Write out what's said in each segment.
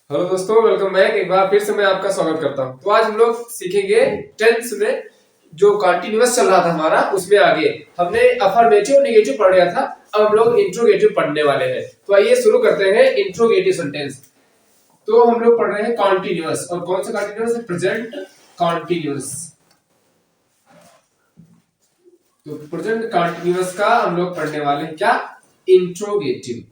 Hello दोस्तों, welcome back. एक बार फिर से मैं आपका स्वागत करता हूं। तो आज हम लोग सीखेंगे टेंस में जो कॉन्टिन्यूअस चल रहा था हमारा, उसमें आगे हमने अफर्मेटिव और नेगेटिव पढ़ लिया था। अब हम लोग इंट्रोगेटिव पढ़ने वाले हैं। तो आइए शुरू करते हैं इंट्रोगेटिव सेंटेंस। तो हम लोग पढ़ रहे हैं कॉन्टिन्यूअस, और कौन सा कॉन्टिन्यूअस है? Present continuous. तो प्रेजेंट कॉन्टिन्यूअस का हम लोग पढ़ने वाले हैं क्या? इंट्रोगेटिव।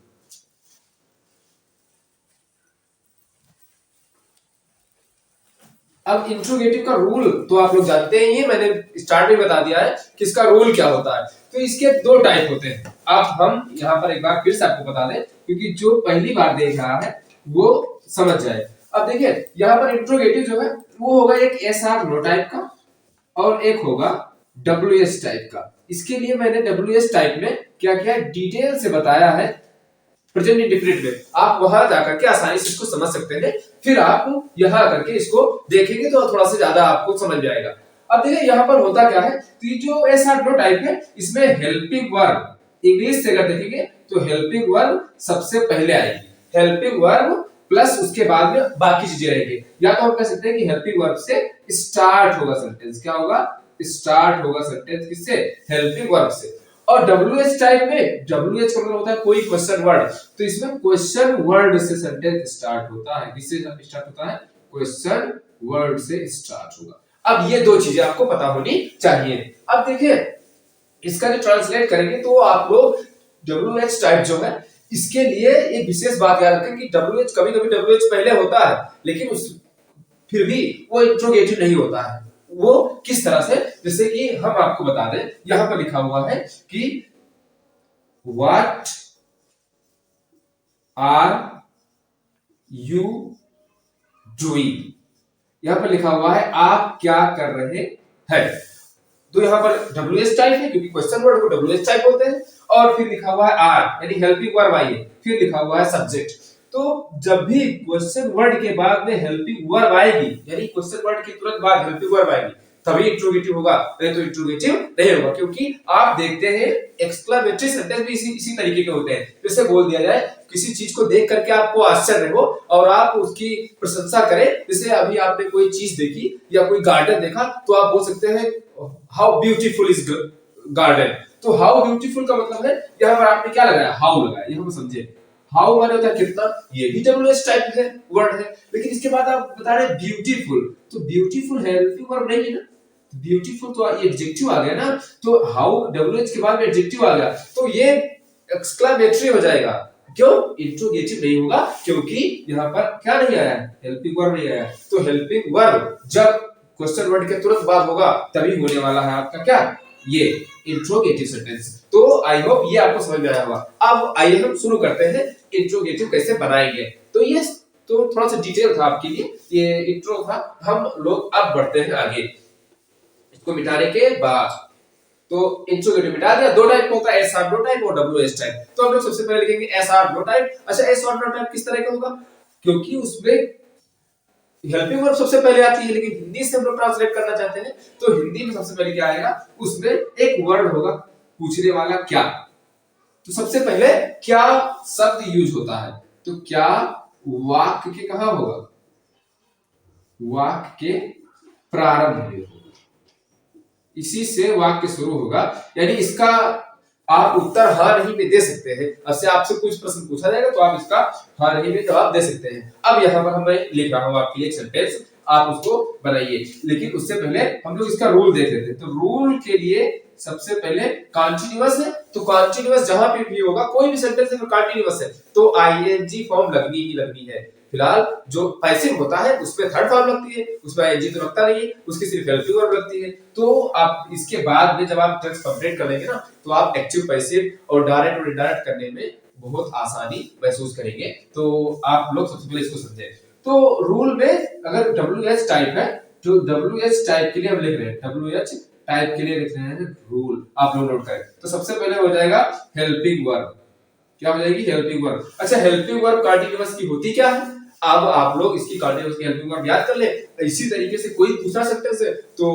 अब इंट्रोगेटिव का रूल तो आप लोग जानते ही हैं, मैंने स्टार्ट में बता दिया है कि इसका रूल क्या होता है। तो इसके दो टाइप होते हैं। अब हम यहाँ पर एक बार फिर से आपको बता दें, क्योंकि जो पहली बार देख रहा है वो समझ जाए। अब देखिए, यहाँ पर इंट्रोगेटिव जो है वो होगा एक एस आर नो टाइप का, और एक होगा डब्ल्यू एस टाइप का। इसके लिए मैंने डब्ल्यू एस टाइप में क्या क्या डिटेल से बताया है प्रेजेंट इंडेफिनिट में। आप वहां जाकर के आसानी से इसको समझ सकते हैं। फिर आप यहां करके इसको देखेंगे तो थोड़ा सा ज्यादा आपको समझ में आएगा। अब देखिए यहाँ पर होता क्या है, तो ये जो एस आर नो टाइप है, इसमें हेल्पिंग वर्ब इंग्लिश से अगर देखेंगे तो हेल्पिंग वर्ब सबसे पहले आएगी। हेल्पिंग वर्ब प्लस उसके बाद में बाकी चीजें रहेंगी। या तो हम कह सकते हैं कि हेल्पिंग वर्ब से स्टार्ट होगा सेंटेंस। क्या होगा? स्टार्ट होगा सेंटेंस किससे? हेल्पिंग वर्ब से। और WH टाइप में, WH का मतलब होता है कोई क्वेश्चन वर्ड, तो इसमें क्वेश्चन वर्ड से सेंटेंस स्टार्ट होता है। किससे स्टार्ट होता है? क्वेश्चन वर्ड से स्टार्ट होगा। अब ये दो चीजें आपको पता होनी चाहिए। अब देखिए, इसका जो ट्रांसलेट करेंगे तो आप लोग WH टाइप जो है, इसके लिए एक विशेष बात याद रखें कि WH कभी कभी WH पहले होता है, लेकिन उस फिर भी वो इंट्रोगेटिव नहीं होता है। वो किस तरह से? जैसे कि हम आपको बता दें, यहां पर लिखा हुआ है कि व्हाट आर यू डूइंग। यहां पर लिखा हुआ है आप क्या कर रहे हैं। तो यहां पर WH टाइप है, क्योंकि क्वेश्चन वर्ड को WH टाइप बोलते हैं। और फिर लिखा हुआ है आर, यानी हेल्पिंग वर्ब आई है। फिर लिखा हुआ है सब्जेक्ट। तो जब भी क्वेश्चन वर्ड के बाद में हेल्पिंग वर्ब आएगी, यानी क्वेश्चन वर्ड के तुरंत बाद हेल्पिंग वर्ब आएगी, तभी इंट्रोगेटिव होगा, नहीं तो इंट्रोगेटिव नहीं होगा। क्योंकि आप देखते हैं एक्सक्लेमेटरी सेंटेंस भी इसी तरीके के होते हैं। जैसे बोल दिया जाए, किसी चीज को देख करके आपको आश्चर्य हो और आप उसकी प्रशंसा करें। जैसे अभी आपने कोई चीज देखी या कोई गार्डन देखा, तो आप बोल सकते हैं हाउ ब्यूटीफुल इज गार्डन। तो हाउ ब्यूटीफुल का मतलब है, यहाँ पर आपने क्या लगाया? हाउ लगाया। यहाँ पर समझे, हाउ माने होता है कितना। ये भी WH टाइप है, वर्ड है। लेकिन इसके बाद आप बता रहे ब्यूटीफुल, तो ब्यूटीफुल हेल्पिंग वर्ब नहीं है ना। ब्यूटीफुल तो एडजेक्टिव आ गया ना। तो हाउ WH के बाद में एडजेक्टिव आ गया, तो ये एक्सक्लेमेटरी हो जाएगा। क्यों? इंट्रोगेटिव नहीं होगा, क्योंकि यहाँ पर क्या नहीं आया? हेल्पिंग वर्ब नहीं आया। तो हेल्पिंग वर्ब जब क्वेश्चन वर्ड के तुरंत बाद होगा, तभी होने वाला है आपका क्या? ये इंट्रोगेटिव सेंटेंस। तो आई होप ये आपको समझ में आया होगा। अब आइए हम शुरू करते हैं इंट्रोगेटिव कैसे बनाएंगे। तो ये तो थोड़ा सा डिटेल था आपके लिए, ये इंट्रो था। हम लोग अब बढ़ते हैं आगे, इसको मिटाने के बाद। तो इंट्रोगेटिव मिटा दिया। दो टाइप होता है, एस आर नो टाइप और WH टाइप। तो हम लोग सबसे पहले लिखेंगे एस आर नो टाइप। अच्छा, एस आर नो टाइप किस तरह का होगा? क्योंकि उसमें हेल्पिंग वर्ब सबसे पहले आती है, लेकिन हिंदी से हम लोग ट्रांसलेट करना चाहते हैं, तो हिंदी में सबसे पहले क्या आएगा? उसमें एक वर्ड होगा पूछने वाला क्या। तो सबसे पहले क्या शब्द यूज होता है, तो क्या वाक्य के कहां होगा? वाक्य के प्रारंभ में होगा। इसी से वाक्य शुरू होगा। यानी इसका आप उत्तर हाँ नहीं में दे सकते हैं। ऐसे आपसे कुछ प्रश्न पूछा जाएगा तो आप इसका हाँ नहीं में जवाब दे सकते हैं। अब यहाँ पर मैं लिख रहा हूँ आपके लिए एक सेंटेंस, आप उसको बनाइए। लेकिन उससे पहले हम लोग इसका रूल देख लेते हैं। तो रूल के लिए सबसे पहले कॉन्टिन्यूअस है, तो कॉन्टिन्यूअस जहां पे भी होगा, कोई भी सेंटेंस में कॉन्टिन्यूअस है तो आईएनजी फॉर्म लगनी ही लगनी है। फिलहाल जो पैसिव होता है उसमें थर्ड फॉर्म लगती है, उसमें आईएनजी तो लगता नहीं है, उसकी सिर्फ हेल्पिंग वर्ब लगती है। तो आप इसके बाद में जब आप टेक्स्ट कंप्लीट कर लेंगे ना, तो आप एक्टिव पैसिव और डायरेक्ट और इनडायरेक्ट करने में बहुत आसानी महसूस करेंगे। तो आप लोग सबसे पहले इसको समझें। तो रूल में अगर WH टाइप है, जो WH टाइप के लिए हम लिख रहे हैं, WH टाइप के लिए लिख रहे हैं रूल, आप लोग नोट करें। तो सबसे पहले हो जाएगा हेल्पिंग वर्ब। क्या हो जाएगी? Helping verb. अच्छा, हेल्पिंग वर्ब कॉन्टिन्यूअस की होती क्या है? अब आप लोग इसकी कॉन्टिन्यूअस की हेल्पिंग वर्ब याद कर ले। इसी तरीके से कोई दूसरा सेंटेंस है तो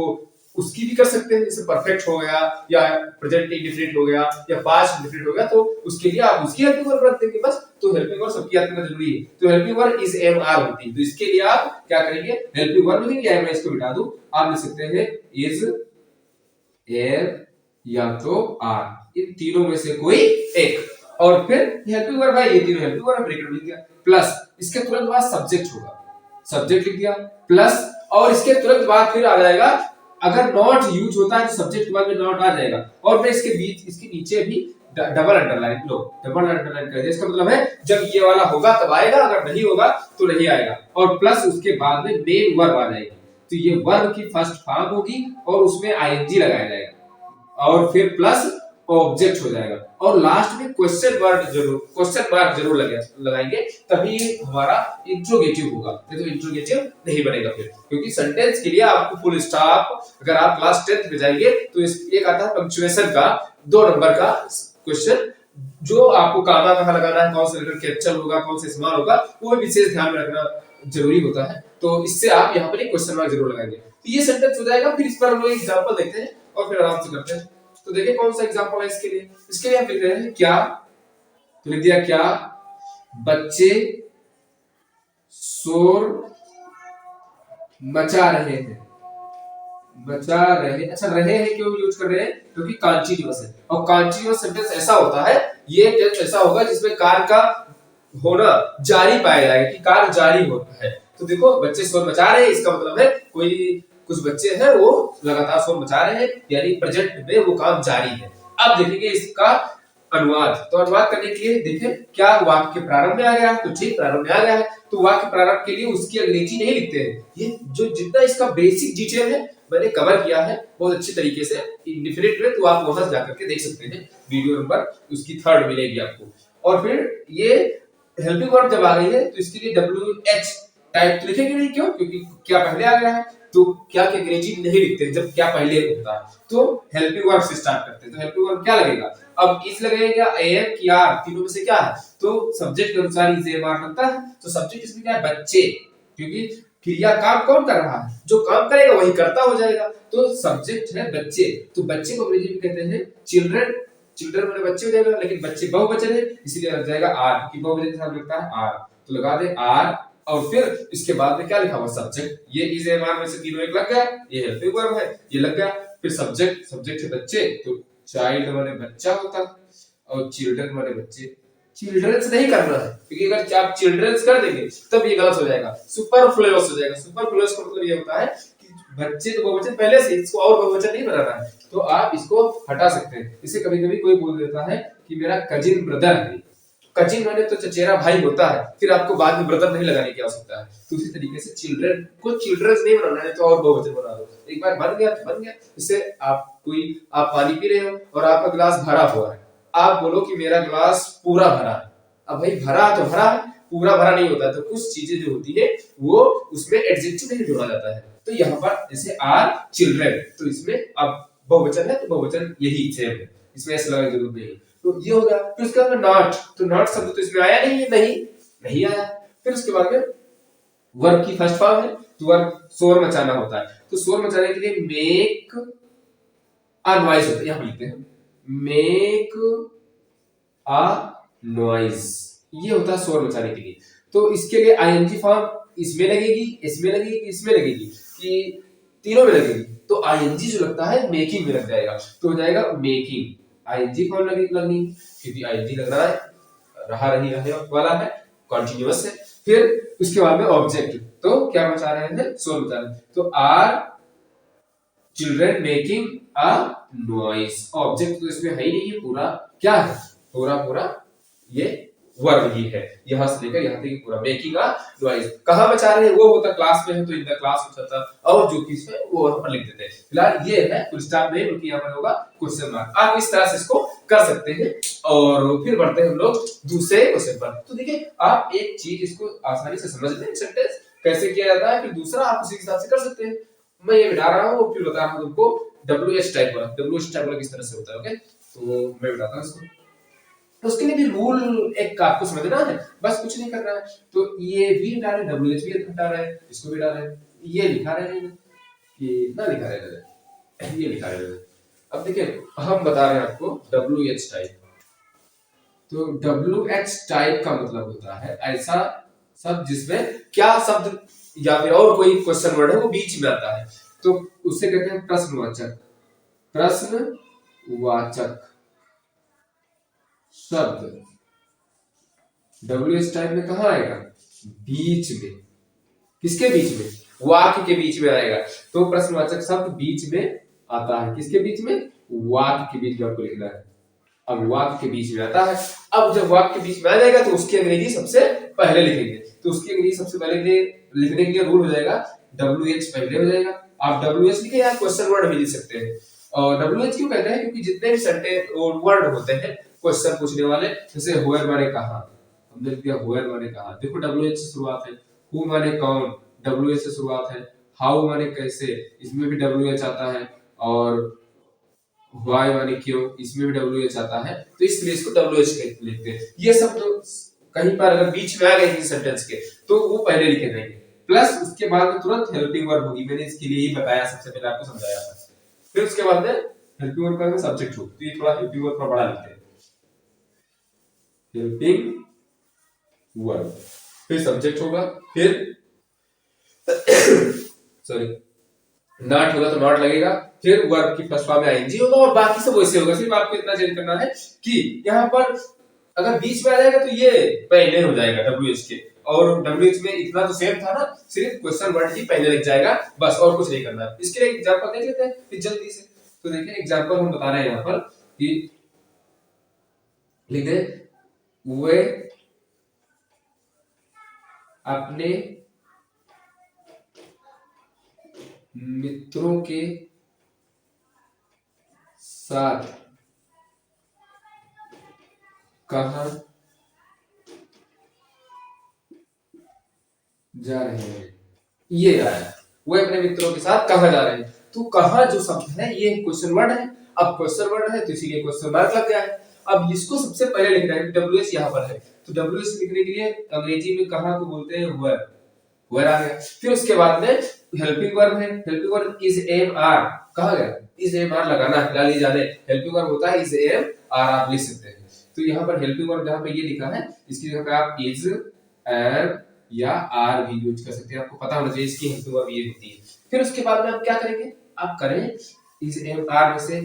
उसकी भी कर सकते हैं, जैसे परफेक्ट हो गया या प्रेजेंट इंडेफिनिट हो गया या पास्ट इंडेफिनिट हो गया, तो उसके लिए आप उसकी हेल्पिंग वर्ब रख देंगे बस। तो हेल्पिंग वर्ब सबकी याद करना जरूरी है। तो helping verb is am are होती है, तो इसके लिए आप क्या करेंगे, हेल्पिंग वर्ब लिखेंगे, या मैं इसको मिटा दूं, आप लिख सकते हैं इज, एम या तो आर, इन तीनों में से कोई एक। और फिर हेल्पिंग वर्ब है, ये तीनों हेल्पिंग वर्ब, ब्रैकेट में लिख दिया, प्लस इसके तुरंत बाद सब्जेक्ट होगा, सब्जेक्ट लिख दिया, प्लस, और इसके तुरंत बाद फिर आ जाएगा, अगर नॉट यूज होता है तो सब्जेक्ट के बाद में नॉट आ जाएगा, और मैं इसके बीच, इसके नीचे भी डबल अंडरलाइन, लो डबल अंडरलाइन कर दिया। इसका मतलब है जब ये वाला होगा तब आएगा, अगर नहीं होगा तो नहीं आएगा, और प्लस उसके बाद में मेन वर्ब आ जाएगी, तो ये वर्ब की फर्स्ट फॉर्म होगी और उसमें आईएनजी लगाया जाएगा, और फिर प्लस ऑब्जेक्ट हो जाएगा, और लास्ट में क्वेश्चन मार्क जरूर लगाएंगे, तभी हमारा इंट्रोगेटिव होगा, नहीं तो इंट्रोगेटिव नहीं बनेगा फिर, क्योंकि सेंटेंस के लिए आपको फुल स्टॉप, अगर आप क्लास 10th में जाएंगे तो एक आता है पंक्चुएशन का 2 नंबर का क्वेश्चन, जो आपको कहाँ कहाँ लगाना है, कौन सा लेटर कैपिटल होगा, कौन सा स्मॉल होगा, वो विशेष ध्यान में रखना जरूरी होता है। तो इससे आप यहाँ पर एक क्वेश्चन मार्क जरूर लगाएंगे, तो ये सेंटेंस हो जाएगा। फिर इस पर हम लोग एग्जांपल देखते हैं और फिर आराम से करते हैं। तो देखिए कौन सा एग्जांपल है इसके लिए। इसके लिए हम लिख रहे हैं क्या, तो लिख दिया क्या बच्चे शोर मचा रहे हैं, मचा रहे, अच्छा रहे हैं क्यों यूज कर रहे हैं, क्योंकि कॉन्टिन्यूअस है, और कॉन्टिन्यूअस सेंटेंस ऐसा होता है, ये टेंस ऐसा होगा जिसमें कार्य का होना जारी पाया जाएगा, कि कार्य जारी होता है। तो देखो बच्चे शोर मचा रहे हैं, इसका मतलब है कोई कुछ बच्चे हैं वो लगातार शोर मचा रहे हैं, यानी प्रेजेंट में वो काम जारी है। अब देखेंगे इसका अनुवाद। तो अनुवाद करने के लिए देखें क्या वाक्य प्रारंभ में आ गया, तो ठीक प्रारंभ में आ गया है, तो वाक्य प्रारंभ के लिए उसकी अंग्रेजी नहीं लिखते हैं। ये जो जितना इसका बेसिक डिटेल है मैंने कवर किया है बहुत अच्छी तरीके से इंडेफिनिट में, तो आप वहां जाकर के देख सकते हैं, वीडियो नंबर उसकी 3rd मिलेगी आपको। और फिर ये हेल्पिंग वर्ब जब आ गई है तो इसके लिए WH टाइप तो लिखेंगे नहीं, क्यों, क्योंकि क्या पहले आ गया है, तो क्या के अंग्रेजी नहीं लिखते हैं जब क्या पहले होता है, तो हेल्पिंग वर्ब से स्टार्ट करते हैं। तो हेल्पिंग वर्ब क्या लगेगा, अब इस लगेगा एम की आर, तीनों में से क्या है, तो सब्जेक्ट के अनुसार इस एम आर लगता है, तो सब्जेक्ट इसमें क्या है, बच्चे, क्योंकि क्रिया काम कौन कर रहा है, जो काम करेगा वही करता हो जाएगा, तो सब्जेक्ट है बच्चे, तो बच्चे को अंग्रेजी में कहते हैं चिल्ड्रन, चिल्ड्रन माने बच्चे हो जाएगा, लेकिन बच्चे बहुवचन है इसलिए लग जाएगा आर, क्योंकि बहुवचन के साथ लगता है आर, तो लगा दे आर, और फिर इसके बाद में क्या लिखा हुआ सब्जेक्ट, ये इज एम आर में से तीनों एक लग गया, ये हेल्पिंग वर्ब है ये लग गया, फिर सब्जेक्ट, सब्जेक्ट है बच्चे, तो चाइल्ड माने बच्चा होता है, और चिल्ड्रन माने बच्चे, चिल्ड्रंस नहीं करना है, क्योंकि अगर आप चिल्ड्रंस कर देंगे तब ये गलत हो जाएगा, सुपरफ्लुअस हो जाएगा। सुपरफ्लुअस का मतलब ये होता है कि बच्चे तो बहुवचन पहले से, इसको और बहुवचन नहीं बनाना है, तो आप इसको हटा सकते हैं। इसे कभी-कभी कोई बोल देता है कि मेरा कजिन ब्रदर है, कजिन माने तो चचेरा भाई होता है, फिर आपको बाद में ब्रदर नहीं लगाने की आवश्यकता है। तो उसी तरीके से चिल्ड्रन को चिल्ड्रंस नहीं बनाना है, तो और बहुवचन बना दो, एक बार बन गया तो बन गया। इससे आप पानी पी रहे हो और आपका गिलास भरा हुआ है, आप बोलो कि मेरा गिलास पूरा भरा है, अब भाई भरा तो भरा है, पूरा भरा नहीं होता, तो कुछ चीजें जो होती है वो उसमें एडजेक्टिव नहीं जोड़ा जाता है। तो यहाँ पर जैसे आर चिल्ड्रन, तो इसमें अब बहुवचन है तो बहुवचन यही सेम है, इसमें ऐसा लगाने की जरूरत नहीं। तो ये हो गया। फिर उसके बाद में नॉट, तो नॉट शब्द तो इसमें आया नहीं है, नहीं आया। फिर उसके बाद में वर्ब की फर्स्ट फॉर्म है, तो वर्ब शोर मचाना होता है, तो शोर मचाने के लिए मेक अ नॉइज होता है, यहाँ लिखते हैं मेक अ नॉइज, ये होता है शोर मचाने के लिए। तो इसके लिए आईएनजी फॉर्म इसमें लगेगी, इसमें लगेगी, इसमें लगेगी, कि तीनों में लगेगी, तो आईएनजी जो लगता है मेकिंग में लग जाएगा, तो हो जाएगा मेकिंग, आईएनजी फॉर्म लगनी, क्योंकि आईएनजी लग रहा है, रहा रही रहे वाला है, कंटीन्यूअस है। फिर उसके बाद में ऑब्जेक्ट, तो क्या बचा रहे हैं, शोर मचा रहे हैं, तो are children making a noise, object तो इसमें है ही नहीं, है पूरा क्या है, पूरा ये वर्ब ही है, यहां से लेकर यहां तक पूरा मेकिंग अ नॉइज। कहां बचा रहे हैं, वो होता क्लास में है तो इन द क्लास हो जाता, और जो किस है वो वहां पर लिख देते हैं। फिलहाल ये है फुल स्टॉप नहीं, बल्कि यहां पर होगा क्वेश्चन मार्क। आप इस तरह से इसको कर सकते हैं, और फिर बढ़ते हैं हम लोग दूसरे क्वेश्चन पर। तो देखिए आप एक चीज इसको आसानी से समझ लें, सेंटेंस कैसे किया जाता है, फिर दूसरा आप उसी के हिसाब से कर सकते हैं। मैं ये बिठा रहा हूँ, फिर बता रहा हूँ तुमको WH टाइप वाला किस तरह से होता है। ओके, तो मैं बताता हूँ इसको। तो उसके लिए भी रूल एक आपको समझना है, बस कुछ नहीं करना है। तो ये भी हटा रहे, WH भी हटा रहे, इसको भी हटा रहे, ये लिखा रहे कि ना लिखा रहे, ये लिखा है। अब देखिए हम बता रहे हैं आपको डब्ल्यू एच टाइप। तो डब्ल्यू एच टाइप का मतलब होता है ऐसा शब्द जिसमें क्या शब्द या फिर और कोई क्वेश्चन वर्ड है वो बीच में आता है, तो उसे कहते हैं प्रश्नवाचक। प्रश्नवाचक शब्द डब्ल्यू एच टाइप में कहाँ आएगा? बीच में। किसके बीच में? वाक्य के बीच में आएगा। तो प्रश्नवाचक शब्द बीच में आता है। किसके बीच में? वाक्य के बीच में आपको लिखना है। अब वाक्य के बीच में आता है। अब जब वाक्य के बीच में आ जाएगा तो उसकी अंग्रेजी सबसे पहले लिखेंगे। तो उसकी अंग्रेजी सबसे पहले लिखने के लिए रूल हो जाएगा डब्ल्यू एच पहले हो जाएगा। आप डब्ल्यू एच लिखे या क्वेश्चन वर्ड भी लिख सकते हैं। और डब्ल्यू एच क्यों कहते हैं? क्योंकि जितने भी सेंटेंस वर्ड होते हैं क्वेश्चन पूछने वाले, जैसे हुएर माने कहा, हमने लिख दिया हुएर माने कहा। देखो डब्ल्यू एच से शुरुआत है। हु माने कौन, डब्ल्यू एच से शुरुआत है। हाउ माने कैसे, इसमें भी डब्ल्यू एच आता है। और वाई माने क्यों, इसमें भी डब्ल्यू एच आता है। तो इसलिए इसको डब्ल्यू एच लिखते हैं। ये सब तो कहीं पर अगर बीच में आ गए किसी सेंटेंस के तो वो पहले लिखे जाएंगे। प्लस उसके बाद में तुरंत हेल्पिंग वर्ब होगी। मैंने इसके लिए ही बताया, सबसे पहले आपको समझाया था। फिर उसके बाद में हेल्पिंग वर्ब का सब्जेक्ट हो, तो ये थोड़ा हेल्पिंग वर्ब थोड़ा बड़ा लिखते हैं। हेल्पिंग वर्ब, फिर सब्जेक्ट होगा, फिर सॉरी नॉट होगा तो नॉट लगेगा, फिर वर्ब की फर्स्ट फॉर्म में आईएनजी होगा और बाकी सब वैसे होगा। सिर्फ आपको इतना चेंज करना है कि यहाँ पर अगर बीच में आ जाएगा तो ये पहले हो जाएगा डब्ल्यूएच के, और डब्ल्यूएच में इतना तो सेम था ना, सिर्फ क्वेश्चन वर्ड ही पहले लिख जाएगा बस, और कुछ नहीं करना है। इसके लिए एग्जांपल देख लेते हैं फिर जल्दी से। तो देखिए एग्जांपल हम बता रहे हैं यहाँ पर कि लिख दे वे अपने मित्रों के साथ कहाँ जा रहे हैं। ये आया, वो अपने मित्रों के साथ कहाँ जा रहे हैं। तो कहाँ जो शब्द है ये क्वेश्चन वर्ड है। अब क्वेश्चन वर्ड है तो इसीलिए क्वेश्चन मार्क लग गया है। अब इसको सबसे पहले लिखना है। डब्ल्यू एस यहाँ पर है तो डब्ल्यू एस लिखने के लिए अंग्रेजी में कहाँ को बोलते हैं? वेयर। वेयर आ गया। फिर उसके बाद में हेल्पिंग वर्ब है। Helping verb is am are, कहा गया? इज एम आर लगाना है, डाली जाने। हेल्पिंग वर्ब होता है इज एम आर, आप लिख सकते हैं। तो यहाँ पर हेल्पिंग वर्ब जहाँ पे ये लिखा है इसकी जगह पे आप इज एम या आर भी यूज कर सकते हैं। आपको पता होना चाहिए इसकी हेल्पिंग वर्ब ये होती है। फिर उसके बाद में आप क्या करेंगे? आप करें इज एम आर में से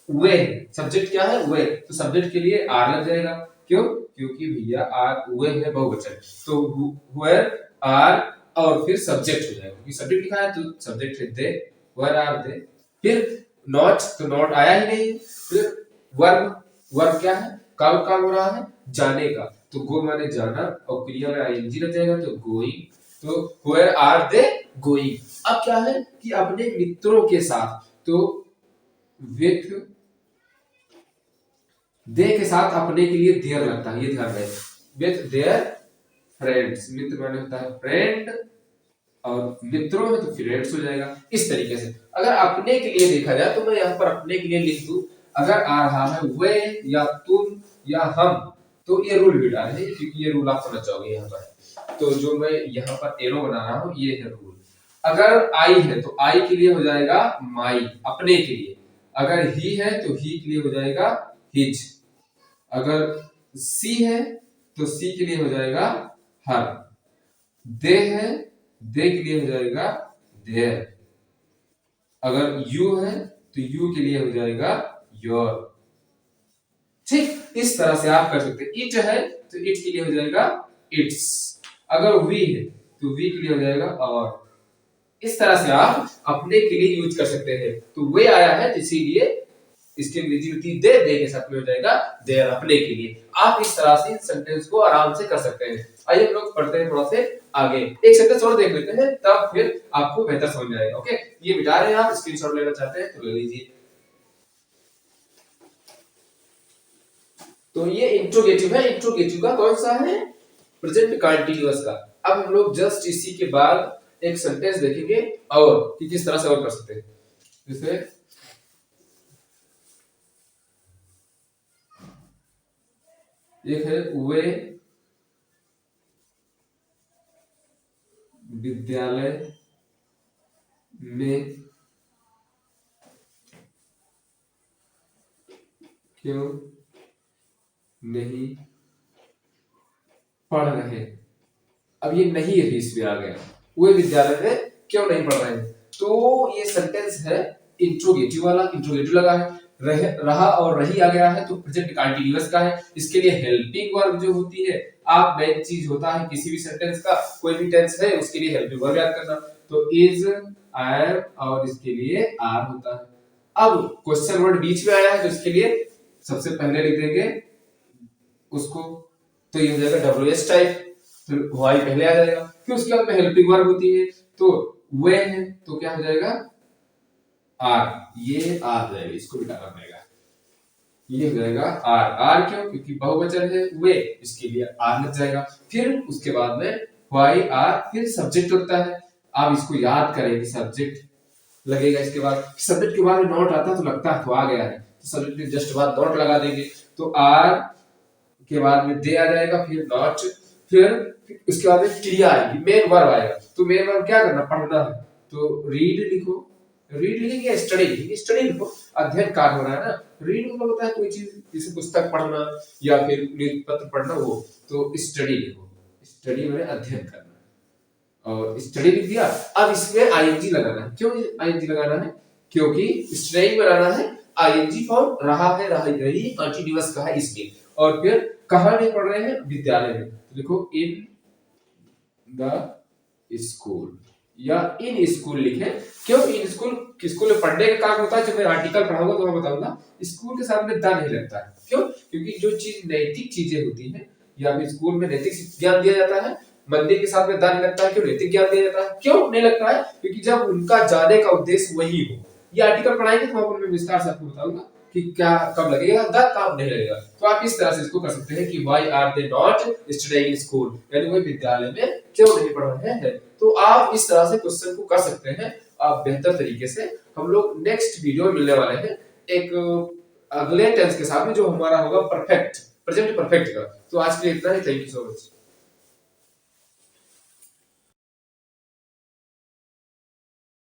वे, सब्जेक्ट क्या है? वे, तो सब्जेक्ट के लिए आर लग जाएगा। क्यों? क्योंकि भैया आर वे है बहुवचन, तो वेयर आर और फिर सब्जेक्ट हो जाएगा। क्योंकि सब्जेक्ट लिखा है तो सब्जेक्ट है दे, वेयर आर दे। फिर नॉट, तो नॉट आया ही नहीं। फिर वर्ब, वर्ब क्या है? कब काम हो रहा है? जाने का, तो गो माने जाना और क्रिया में आईएनजी लग जाएगा तो गोइंग। तो वेयर आर दे गोइंग। अब क्या है कि अपने मित्रों के साथ, तो विथ दे के साथ अपने के लिए देयर लगता है, ये ध्यान रहे। विथ देयर फ्रेंड्स, मित्र माने होता है फ्रेंड और मित्रों में तो फ्रेंड्स हो जाएगा। इस तरीके से अगर अपने के लिए देखा जाए तो मैं यहाँ पर अपने के लिए लिख दूं, अगर आ रहा है वे या तुम या हम तो ये रूल भी डालेंगे, क्योंकि ये रूल आप समझ जाओगे यहाँ पर। तो जो मैं यहाँ पर एरो बना रहा हूँ ये है रूल। अगर आई है तो आई के लिए हो जाएगा माई, अपने के लिए। अगर ही है तो ही के लिए हो जाएगा हिज। अगर सी है तो सी के लिए हो जाएगा हर। दे है, दे के लिए हो जाएगा देयर। अगर यू है तो यू के लिए हो जाएगा योर। ठीक, इस तरह से आप कर सकते हैं। इट है तो इट के लिए हो जाएगा इट्स। अगर वी है तो वी के लिए हो जाएगा और। इस तरह से आप अपने के लिए यूज कर सकते हैं। तो वे आया है तो इसीलिए इसकी अंग्रेजी होती है दे के साथ में हो जाएगा देयर, अपने के लिए। आप इस तरह से सेंटेंस को आराम से कर सकते हैं। आइए हम लोग पढ़ते हैं थोड़ा से आगे। एक सेंटेंस और देख लेते हैं तब फिर आपको बेहतर समझ में आएगा। ओके, ये मिटा रहे हैं, आप स्क्रीनशॉट लेना चाहते हैं तो ले लीजिए। तो ये इंट्रोगेटिव है। इंट्रोगेटिव का कौन सा है? प्रेजेंट कंटीन्यूअस का। अब हम लोग जस्ट इसी के बाद एक सेंटेंस देखेंगे और कि किस तरह से और कर सकते हैं। जैसे एक है वे विद्यालय में क्यों नहीं पढ़ रहे। अब ये नहीं है बीच में आ गया, वे विद्यालय में क्यों नहीं पढ़ रहे हैं। तो ये सेंटेंस है इंट्रोगेटिव वाला, इंट्रोगेटिव लगा है, रहा और रही आ गया है तो प्रेजेंट कंटीन्यूअस का है। इसके लिए हेल्पिंग वर्ब जो होती है, आप मेन चीज होता है किसी भी सेंटेंस का, कोई भी टेंस है उसके लिए हेल्पिंग वर्ब याद करना। तो इज, एम और इसके लिए आर होता है। अब क्वेश्चन वर्ड बीच में आया है तो इसके लिए सबसे पहले लिख देंगे उसको, तो ये हो जाएगा WH टाइप, तो वाई पहले आ जाएगा, फिर उसके बाद में हेल्पिंग वर्ब होती है तो वे है, तो क्या हो जाएगा आर, ये आर हो जाएगा, इसको मिटाना पड़ेगा, ये हो जाएगा आर। आर क्यों, क्योंकि बहुवचन है वे, इसके लिए आर लग जाएगा। फिर उसके बाद में वाई आर, फिर सब्जेक्ट होता है। आप इसको याद करें कि सब्जेक्ट लगेगा, इसके बाद सब्जेक्ट के बाद में नॉट आता है तो लगता है तो आ गया है, तो सब्जेक्ट के जस्ट बाद नॉट लगा देंगे, तो आर के बाद में दे आ जाएगा, फिर नॉट, फिर उसके बाद में क्रिया आएगी, मेन वर्ब आएगा। तो मेन वर्ब क्या करना, पढ़ना है, तो रीड लिखो, रीड लिखेंगे स्टडी लिखेंगे, स्टडी लिखो, अध्ययन कार्य हो रहा है ना। रीड मतलब होता है कोई चीज, जैसे पुस्तक पढ़ना या फिर न्यूज पत्र पढ़ना, वो तो स्टडी लिखो, स्टडी में अध्ययन करना, और स्टडी लिख दिया। अब इसमें आईएनजी लगाना है, क्यों आईएनजी लगाना है, क्योंकि स्ट्रेइंग बनाना है, आईएनजी फॉर्म रहा है, रही कंटीन्यूअस का है इसलिए। और फिर कहां नहीं पढ़ रहे हैं, विद्यालय में, तो देखो इन द स्कूल या इन स्कूल लिखे, क्यों इन स्कूल, स्कूल में पढ़ने का काम होता है, जब मैं आर्टिकल पढ़ाऊंगा तो मैं बताऊंगा, स्कूल के साथ में द नहीं लगता है, क्यों, क्योंकि जो चीज नैतिक चीजें होती हैं या फिर स्कूल में नैतिक ज्ञान दिया जाता है, मंदिर के साथ में द नहीं लगता है, क्यों नैतिक ज्ञान दिया जाता है, क्यों नहीं लगता है, क्योंकि जब उनका जाने का उद्देश्य वही हो। ये आर्टिकल पढ़ाएंगे तो मैं विस्तार से आपको बताऊंगा कि क्या कब लगेगा द, कब नहीं लगेगा। तो आप इस तरह से इसको कर सकते हैं कि why are they not studying in school, यानी वो विद्यालय में क्यों नहीं पढ़ रहे हैं। तो आप इस तरह से क्वेश्चन को कर सकते हैं आप बेहतर तरीके से। हम लोग नेक्स्ट वीडियो में मिलने वाले हैं एक अगले टेंस के साथ में, जो हमारा होगा परफेक्ट, प्रेजेंट परफेक्ट का। तो आज के लिए इतना ही, थैंक यू सो मच।